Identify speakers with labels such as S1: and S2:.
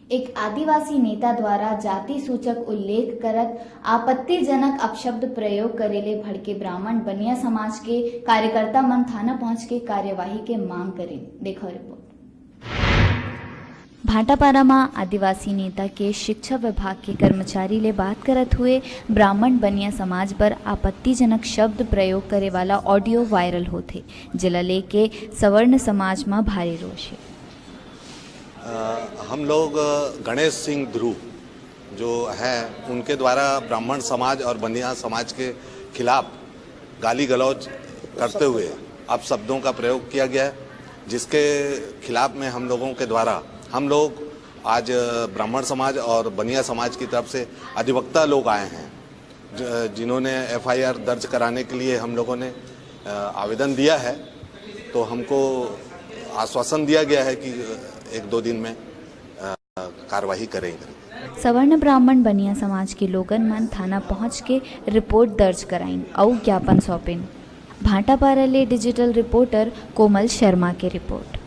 S1: एक आदिवासी नेता द्वारा जाति सूचक उल्लेख करत आपत्तिजनक अपशब्द प्रयोग करेले भड़के ब्राह्मण बनिया समाज के कार्यकर्ता मन थाना पहुंच के कार्यवाही के मांग करें। देखो रिपोर्ट। भाटापारा में आदिवासी नेता के शिक्षा विभाग के कर्मचारी ले बात करत हुए ब्राह्मण बनिया समाज पर आपत्तिजनक शब्द प्रयोग करे वाला ऑडियो वायरल होते, जिला लेके सवर्ण समाज में भारी रोष है।
S2: हम लोग गणेश सिंह ध्रुव जो है उनके द्वारा ब्राह्मण समाज और बनिया समाज के खिलाफ गाली गलौज करते हुए अपशब्दों का प्रयोग किया गया है, जिसके खिलाफ में हम लोगों के द्वारा हम लोग आज ब्राह्मण समाज और बनिया समाज की तरफ से अधिवक्ता लोग आए हैं, जिन्होंने एफआईआर दर्ज कराने के लिए हम लोगों ने आवेदन दिया है। तो हमको आश्वासन दिया गया है कि 1-2 दिन में कार्रवाई करेंगे।
S1: सवर्ण ब्राह्मण बनिया समाज के लोगन मन थाना पहुंच के रिपोर्ट दर्ज कराइन और ज्ञापन सौंपिन। भाटापारा ले डिजिटल रिपोर्टर कोमल शर्मा की रिपोर्ट।